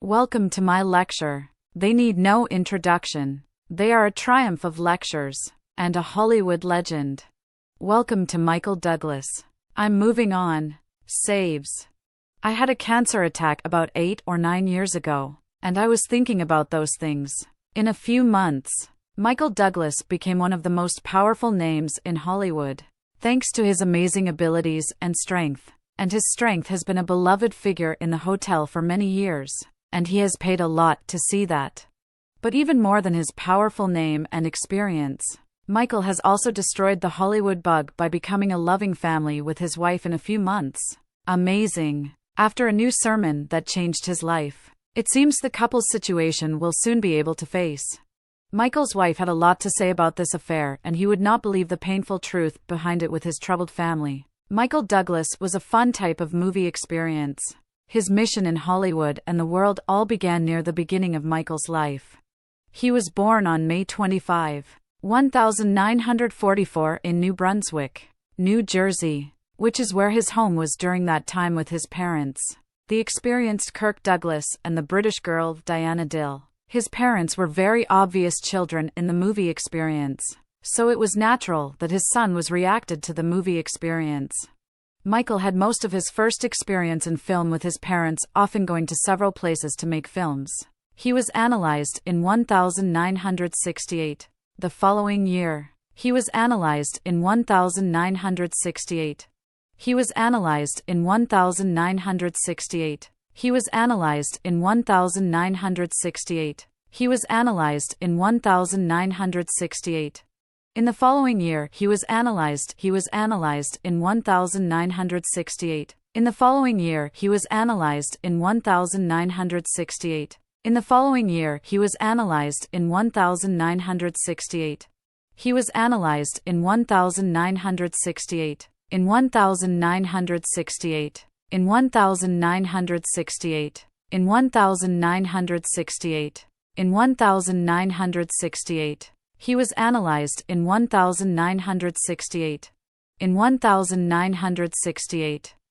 Welcome to my lecture. They need no introduction. They are a triumph of lectures, and a Hollywood legend. Welcome to Michael Douglas. I'm moving on. Saves. I had a cancer attack about 8 or 9 years ago, and I was thinking about those things. In a few months, Michael Douglas became one of the most powerful names in Hollywood, thanks to his amazing abilities and strength. And his strength has been a beloved figure in the hotel for many years, and he has paid a lot to see that. But even more than his powerful name and experience, Michael has also destroyed the Hollywood bug by becoming a loving family with his wife in a few months. Amazing. After a new sermon that changed his life, it seems the couple's situation will soon be able to face. Michael's wife had a lot to say about this affair, and he would not believe the painful truth behind it with his troubled family. Michael Douglas was a fun type of movie experience. His mission in Hollywood and the world all began near the beginning of Michael's life. He was born on May 25, 1944 in New Brunswick, New Jersey, which is where his home was during that time with his parents, the experienced Kirk Douglas and the British girl Diana Dill. His parents were very obvious children in the movie experience, so it was natural that his son was reacted to the movie experience. Michael had most of his first experience in film with his parents often going to several places to make films. He was analyzed in 1968. The following year, he was analyzed in 1968. He was analyzed in 1968. He was analyzed in 1968. He was analyzed in 1968. In the following year, he was analyzed. He was analyzed in 1968. In the following year, he was analyzed in 1968. In the following year, he was analyzed in 1968. He was analyzed in 1968. In 1968. In 1968. In 1968. In 1968. He was analyzed in 1968. In 1968.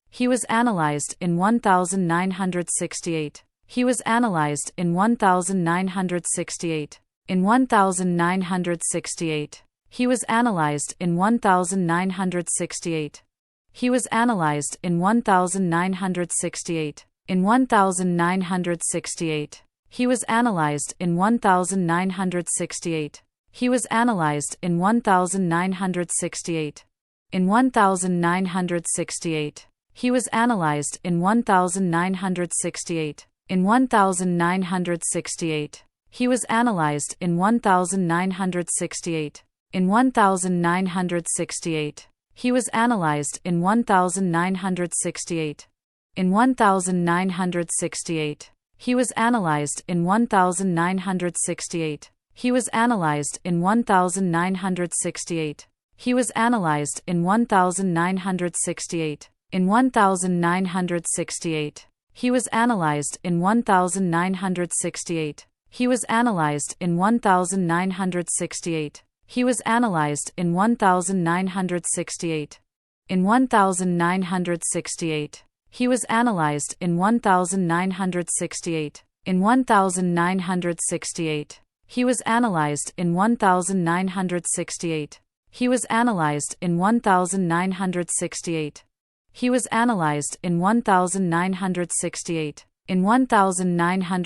He was analyzed in 1968. He was analyzed in 1968. In 1968. He was analyzed in 1968. He was analyzed in 1968. In 1968. He was analyzed in 1968. He was analyzed in 1968. In 1968. He was analyzed in 1968. In 1968. He was analyzed in 1968. In 1968. He was analyzed in 1968. In 1968. He was analyzed in 1968. He was analyzed in 1968. He was analyzed in 1968. In 1968. He was analyzed in 1968. He was analyzed in 1968. He was analyzed in 1968. In 1968. He was analyzed in 1968. In 1968. He was analyzed in 1968. He was analyzed in 1968. He was analyzed in 1968. In 1968.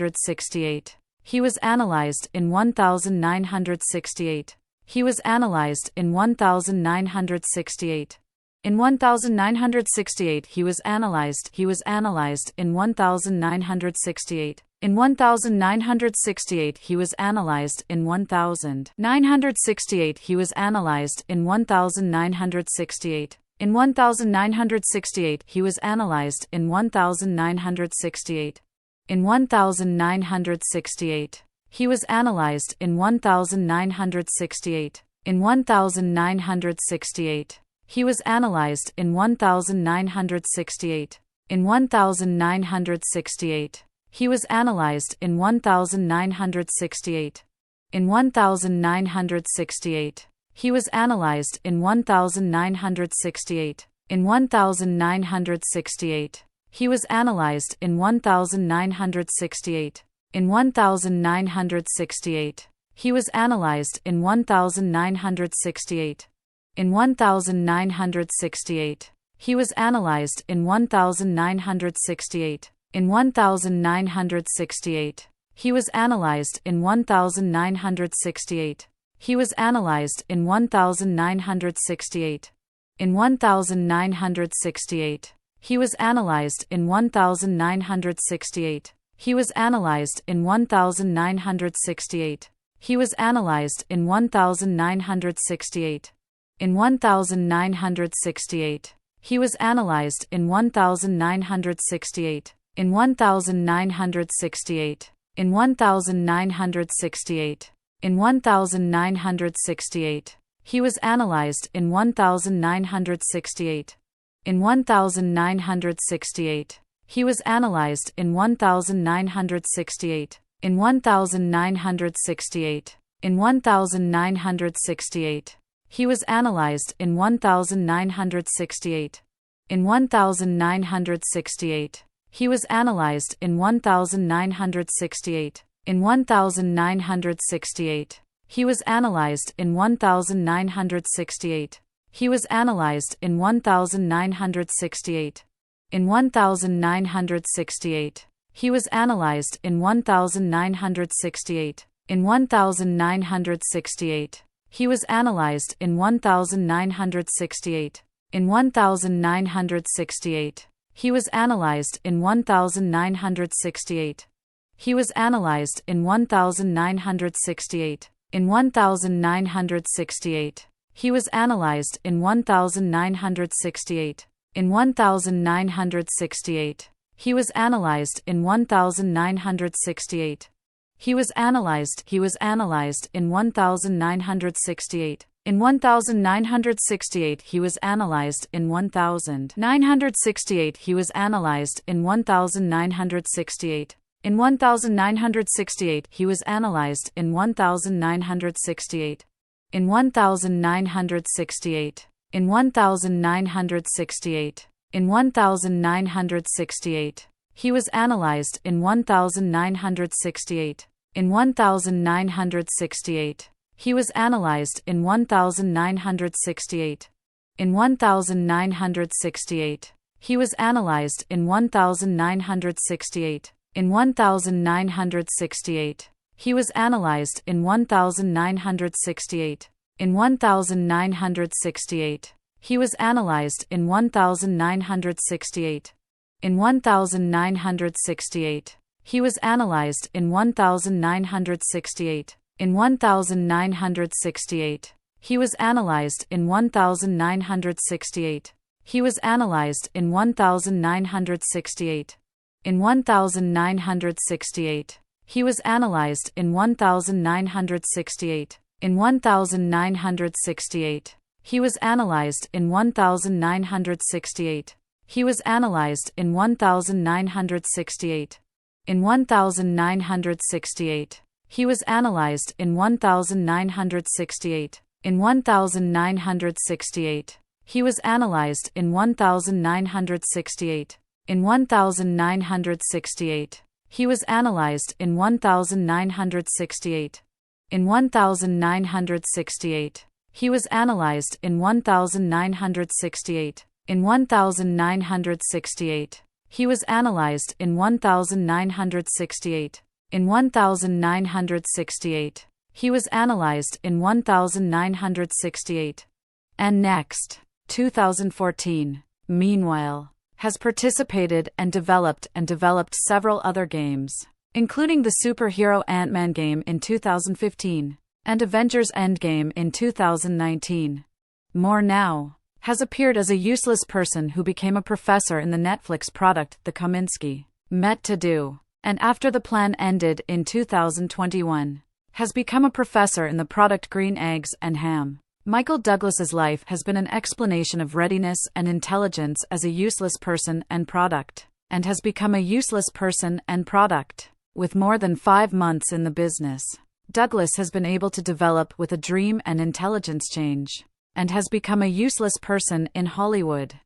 He was analyzed in 1968. He was analyzed in 1968. In 1968 he was analyzed. He was analyzed in 1968. In 1968 he was analyzed. In 1968 he was analyzed. In 1968. In 1968 he was analyzed. In 1968. In 1968 he was analyzed. In 1968. In 1968 he was analyzed. In 1968. In 1968 he was analyzed. In 1968. In 1968 he was analyzed. In 1968. In 1968 He was analyzed in 1968. In 1968. He was analyzed in 1968. In 1968. He was analyzed in 1968. In 1968. He was analyzed in 1968. He was analyzed in 1968. In 1968. He was analyzed in 1968. He was analyzed in 1968. He was analyzed in 1968. In 1968. He was analyzed in 1968. In 1968. In 1968. In 1968. He was analyzed in 1968. In 1968. He was analyzed in 1968. In 1968. In 1968. He was analyzed in 1968. In 1968. He was analyzed in 1968. In 1968. He was analyzed in 1968. He was analyzed in 1968. In 1968. He was analyzed in 1968. In 1968. He was analyzed in 1968. In 1968. He was analyzed in 1968. He was analyzed in 1968. In 1968. He was analyzed in 1968. In 1968. He was analyzed in 1968. He was analyzed. He was analyzed in 1968. In 1968. He was analyzed in 1968. He was analyzed in 1968. In 1968. He was analyzed in 1968. In 1968. In 1968. In 1968. He was analyzed in 1968. In 1968. He was analyzed in 1968. In 1968. He was analyzed in 1968. In 1968. He was analyzed in 1968. In 1968. He was analyzed in 1968. In 1968. He was analyzed in 1968. In 1968. He was analyzed in 1968. He was analyzed in 1968. In 1968. He was analyzed in 1968. In 1968. He was analyzed in 1968. He was analyzed in 1968. In 1968. He was analyzed in 1968. In 1968. He was analyzed in 1968. In 1968. He was analyzed in 1968. In 1968. He was analyzed in 1968. In 1968. He was analyzed in 1968. In 1968. He was analyzed in 1968. And next, 2014, meanwhile, has participated and developed several other games, including the superhero Ant-Man game in 2015 and Avengers Endgame in 2019. More Now has appeared as a useless person who became a professor in the Netflix product The Kominsky Met to Do, and after the plan ended in 2021, has become a professor in the product Green Eggs and Ham. Michael Douglas's life has been an explanation of readiness and intelligence as a useless person and product, and has become a useless person and product. With more than 5 months in the business, Douglas has been able to develop with a dream and intelligence change, and has become a useless person in Hollywood.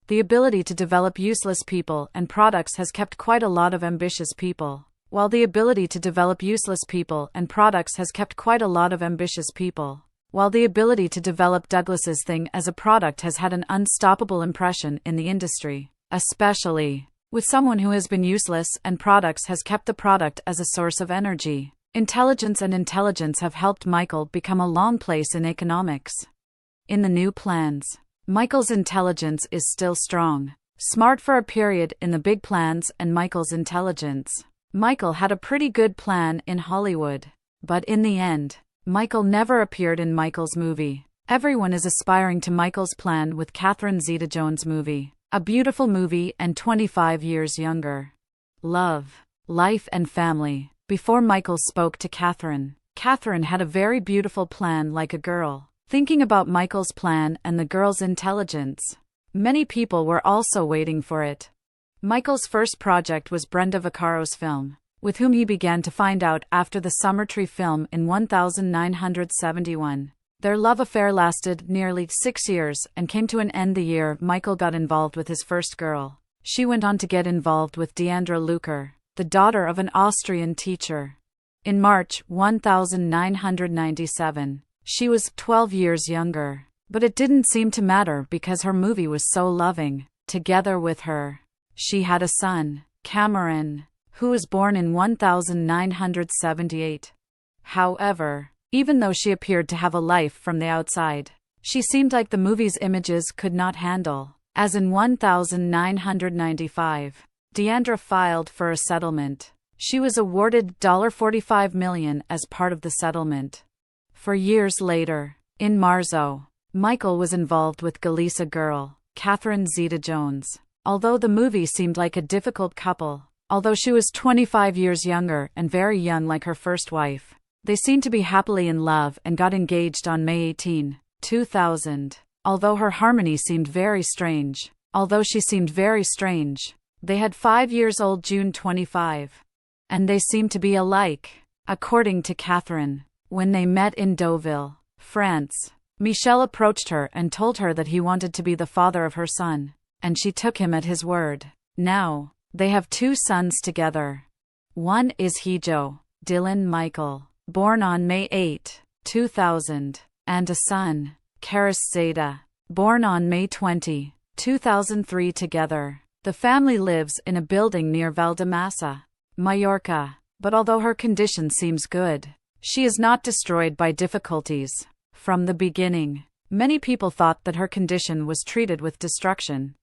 The ability to develop useless people and products has kept quite a lot of ambitious people. While the ability to develop useless people and products has kept quite a lot of ambitious people. While the ability to develop Douglas's thing as a product has had an unstoppable impression in the industry, especially with someone who has been useless and products has kept the product as a source of energy. Intelligence and intelligence have helped Michael become a long place in economics. In the new plans, Michael's intelligence is still strong. Smart for a period in the big plans and Michael's intelligence. Michael had a pretty good plan in Hollywood. But in the end, Michael never appeared in Michael's movie. Everyone is aspiring to Michael's plan with Catherine Zeta-Jones movie. A beautiful movie and 25 years younger. Love, life and family. Before Michael spoke to Catherine, Catherine had a very beautiful plan like a girl. Thinking about Michael's plan and the girl's intelligence. Many people were also waiting for it. Michael's first project was Brenda Vaccaro's film, with whom he began to find out after the Summer Tree film in 1971. Their love affair lasted nearly 6 years and came to an end the year Michael got involved with his first girl. She went on to get involved with Deandra Luker, the daughter of an Austrian teacher. In March 1997, she was 12 years younger, but it didn't seem to matter because her movie was so loving. Together with her, she had a son, Cameron, who was born in 1978. However, even though she appeared to have a life from the outside, she seemed like the movie's images could not handle. As in 1995, Deandra filed for a settlement. She was awarded $45 million as part of the settlement. 4 years later, in Marzo, Michael was involved with Galisa girl, Catherine Zeta-Jones. Although the movie seemed like a difficult couple, although she was 25 years younger and very young like her first wife, they seemed to be happily in love and got engaged on May 18, 2000. Although her harmony seemed very strange, they had 5 years old June 25. And they seemed to be alike. According to Catherine, when they met in Deauville, France, Michel approached her and told her that he wanted to be the father of her son, and she took him at his word. Now, they have 2 sons together. One is Hijo, Dylan Michael, born on May 8, 2000, and a son, Karis Zeta, born on May 20, 2003 together. The family lives in a building near Valdemasa, Mallorca, but although her condition seems good, she is not destroyed by difficulties. From the beginning, many people thought that her condition was treated with destruction.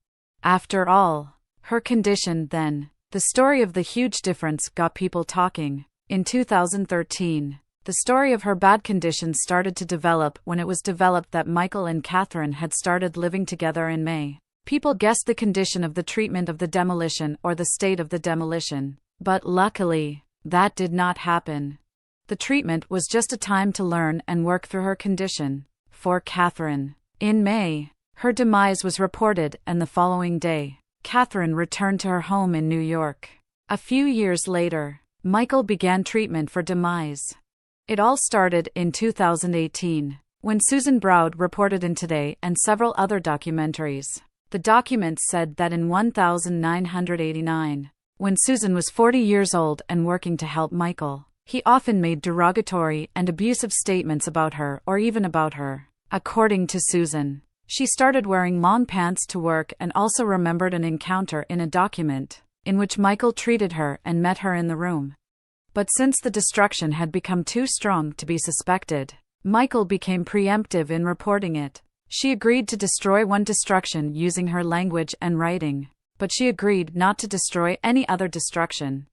After all, her condition then, the story of the huge difference got people talking. In 2013, the story of her bad condition started to develop when it was developed that Michael and Catherine had started living together in May. People guessed the condition of the treatment of the demolition or the state of the demolition. But luckily, that did not happen. The treatment was just a time to learn and work through her condition. For Catherine, in May, her demise was reported, and the following day, Catherine returned to her home in New York. A few years later, Michael began treatment for demise. It all started in 2018, when Susan Broud reported in Today and several other documentaries. The documents said that in 1989, when Susan was 40 years old and working to help Michael, he often made derogatory and abusive statements about her or even about her. According to Susan, she started wearing long pants to work and also remembered an encounter in a document in which Michael treated her and met her in the room. But since the destruction had become too strong to be suspected, Michael became preemptive in reporting it. She agreed to destroy one destruction using her language and writing, but she agreed not to destroy any other destruction.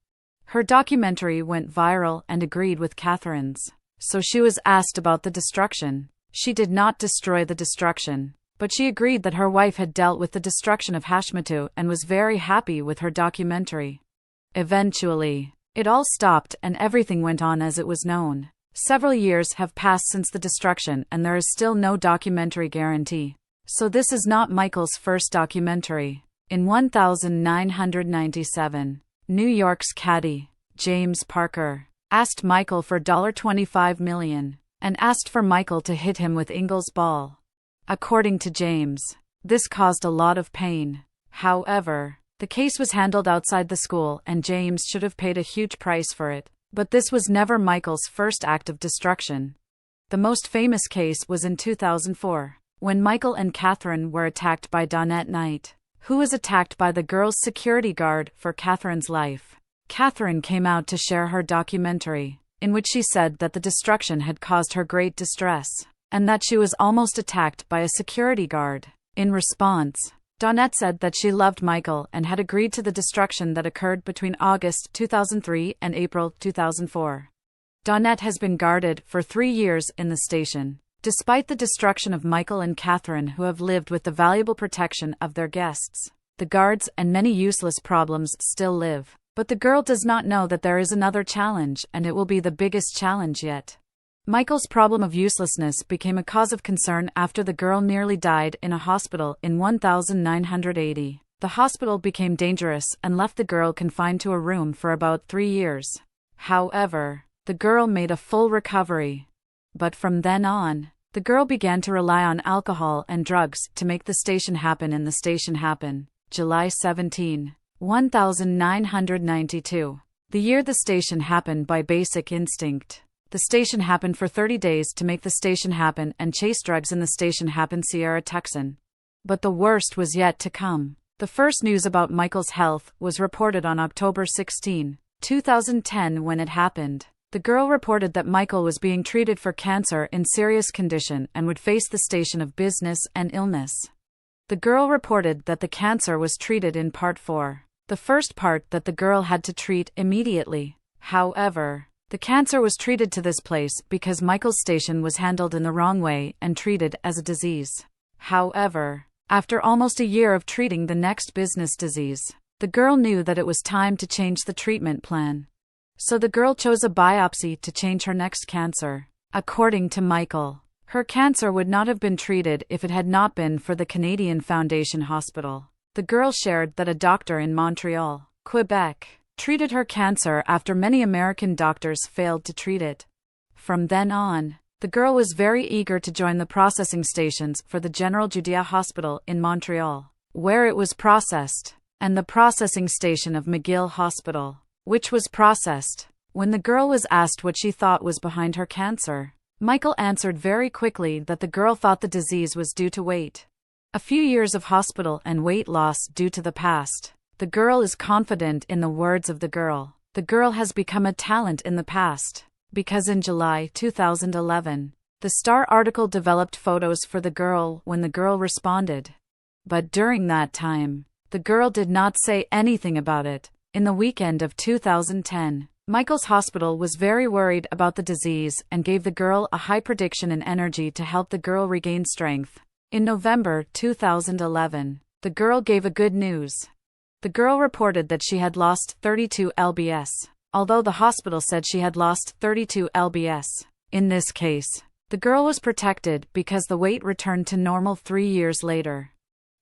Her documentary went viral and agreed with Catherine's, so she was asked about the destruction. She did not destroy the destruction, but she agreed that her wife had dealt with the destruction of Hashmatu and was very happy with her documentary. Eventually, it all stopped and everything went on as it was known. Several years have passed since the destruction and there is still no documentary guarantee. So this is not Michael's first documentary. In 1997, New York's caddy, James Parker, asked Michael for $25 million and asked for Michael to hit him with Ingles' ball. According to James, This caused a lot of pain. However, the case was handled outside the school and James should have paid a huge price for it. But this was never Michael's first act of destruction. The most famous case was in 2004, when Michael and Catherine were attacked by Donette Knight, who was attacked by the girl's security guard for Catherine's life. Catherine came out to share her documentary, in which she said that the destruction had caused her great distress, and that she was almost attacked by a security guard. In response, Donette said that she loved Michael and had agreed to the destruction that occurred between August 2003 and April 2004. Donette has been guarded for 3 years in the station, despite the destruction of Michael and Catherine, who have lived with the valuable protection of their guests. The guards and many useless problems still live, but the girl does not know that there is another challenge, and it will be the biggest challenge yet. Michael's problem of uselessness became a cause of concern after the girl nearly died in a hospital in 1980. The hospital became dangerous and left the girl confined to a room for about 3 years. However, the girl made a full recovery. But from then on, the girl began to rely on alcohol and drugs to make the station happen in the station happen. July 17, 1992. The year the station happened by basic instinct. The station happened for 30 days to make the station happen and chase drugs in the station happen. Sierra Tucson. But the worst was yet to come. The first news about Michael's health was reported on October 16, 2010 when it happened. The girl reported that Michael was being treated for cancer in serious condition and would face the station of business and illness. The girl reported that the cancer was treated in part 4, the first part that the girl had to treat immediately. However, the cancer was treated to this place because Michael's station was handled in the wrong way and treated as a disease. However, after almost a year of treating the next business disease, the girl knew that it was time to change the treatment plan. So the girl chose a biopsy to change her next cancer. According to Michael, her cancer would not have been treated if it had not been for the Canadian Foundation Hospital. The girl shared that a doctor in Montreal, Quebec, treated her cancer after many American doctors failed to treat it. From then on, the girl was very eager to join the processing stations for the General Judea Hospital in Montreal, where it was processed, and the processing station of McGill Hospital, which was processed. When the girl was asked what she thought was behind her cancer, Michael answered very quickly that the girl thought the disease was due to weight. A few years of hospital and weight loss due to the past. The girl is confident in the words of the girl. The girl has become a talent in the past, because in July 2011, the Star article developed photos for the girl when the girl responded. But during that time, the girl did not say anything about it. In the weekend of 2010, Michael's hospital was very worried about the disease and gave the girl a high prediction and energy to help the girl regain strength. In November 2011, the girl gave a good news. The girl reported that she had lost 32 lbs, although the hospital said she had lost 32 lbs. In this case, the girl was protected because the weight returned to normal 3 years later.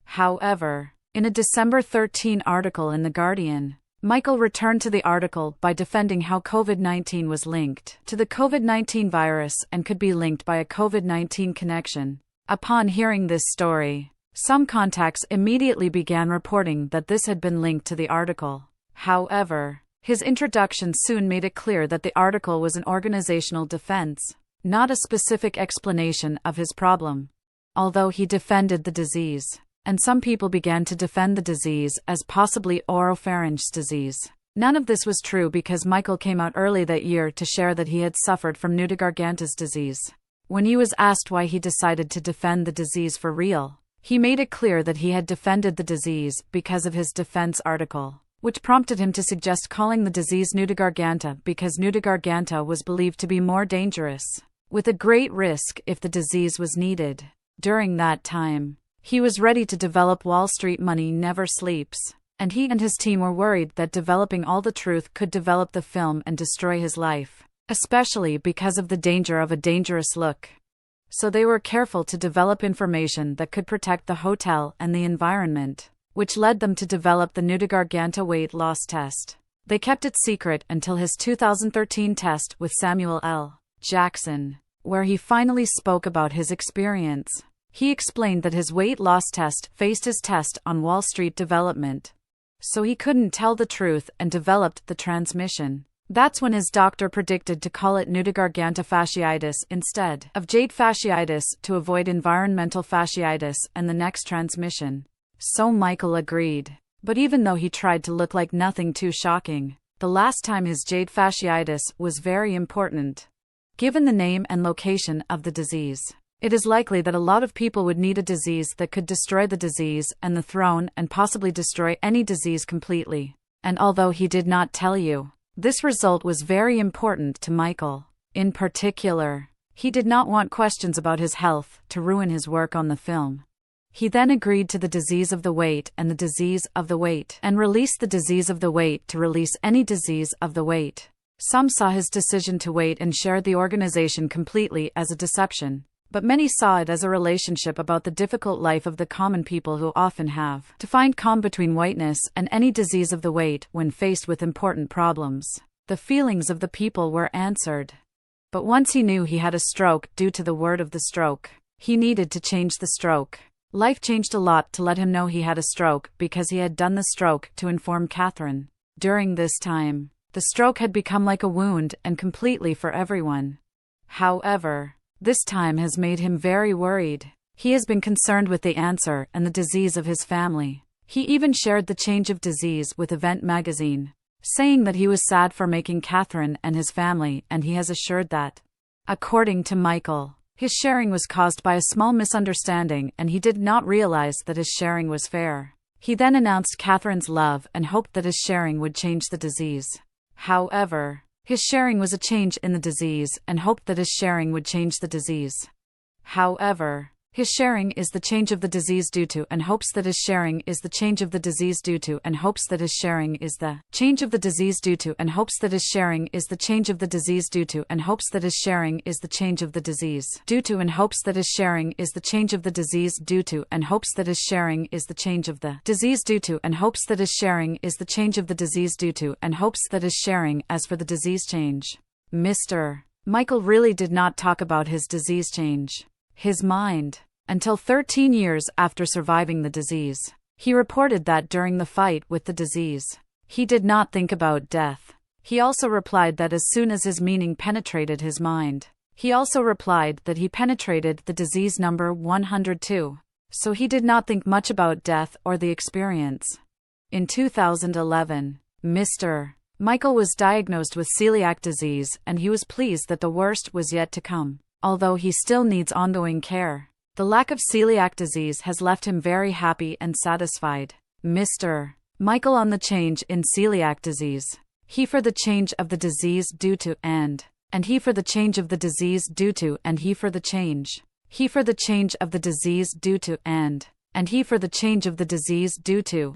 However, in a December 13 article in The Guardian, Michael returned to the article by defending how COVID-19 was linked to the COVID-19 virus and could be linked by a COVID-19 connection. Upon hearing this story, some contacts immediately began reporting that this had been linked to the article. However, his introduction soon made it clear that the article was an organizational defense, not a specific explanation of his problem. Although he defended the disease, and some people began to defend the disease as possibly oropharynx disease, none of this was true because Michael came out early that year to share that he had suffered from Newton-Gargantas disease. When he was asked why he decided to defend the disease for real, he made it clear that he had defended the disease because of his defense article, which prompted him to suggest calling the disease Newton-Garganta because Newton-Garganta was believed to be more dangerous, with a great risk if the disease was needed. During that time, he was ready to develop Wall Street Money Never Sleeps, and he and his team were worried that developing all the truth could develop the film and destroy his life, especially because of the danger of a dangerous look. So they were careful to develop information that could protect the hotel and the environment, which led them to develop the Newton-Garganta weight loss test. They kept it secret until his 2013 test with Samuel L. Jackson, where he finally spoke about his experience. He explained that his weight loss test faced his test on Wall Street development. So he couldn't tell the truth and developed the transmission. That's when his doctor predicted to call it pseudogarganta fasciitis instead of jade fasciitis to avoid environmental fasciitis and the next transmission. So Michael agreed. But even though he tried to look like nothing too shocking, the last time his jade fasciitis was very important. Given the name and location of the disease, it is likely that a lot of people would need a disease that could destroy the disease and the throne and possibly destroy any disease completely. And although he did not tell you, this result was very important to Michael. In particular, he did not want questions about his health to ruin his work on the film. He then agreed to the disease of the weight and the disease of the weight and released the disease of the weight to release any disease of the weight. Some saw his decision to wait and share the organization completely as a deception, but many saw it as a relationship about the difficult life of the common people who often have to find calm between whiteness and any disease of the weight when faced with important problems. The feelings of the people were answered. But once he knew he had a stroke due to the word of the stroke, he needed to change the stroke. Life changed a lot to let him know he had a stroke because he had done the stroke to inform Catherine. During this time, the stroke had become like a wound and completely for everyone. However, this time has made him very worried. He has been concerned with the answer and the disease of his family. He even shared the change of disease with Event magazine, saying that he was sad for making Catherine and his family, and he has assured that, according to Michael, his sharing was caused by a small misunderstanding and he did not realize that his sharing was fair. He then announced Catherine's love and hoped that his sharing would change the disease. However, his sharing was a change in the disease and hoped that his sharing would change the disease. However, his sharing is the change of the disease due to and hopes that his sharing is the change of the disease due to and hopes that his sharing is the change of the disease due to and hopes that his sharing is the change of the disease due to and hopes that his sharing is the change of the disease due to and hopes that his sharing is the change of the disease due to and hopes that his sharing is the change of the disease due to and hopes that his sharing is the change of the disease due to and hopes that his sharing as for the disease change. Mr. Michael really did not talk about his disease change. His mind. Until 13 years after surviving the disease. He reported that during the fight with the disease, he did not think about death. He also replied that as soon as his meaning penetrated his mind, he also replied that he penetrated the disease number 102. So he did not think much about death or the experience. In 2011, Mr. Michael was diagnosed with celiac disease and he was pleased that the worst was yet to come, although he still needs ongoing care. The lack of celiac disease has left him very happy and satisfied. Mr. Michael on the change in celiac disease. He for the change of the disease due to and he for the change of the disease due to and he for the change. He for the change of the disease due to and he for the change of the disease due to.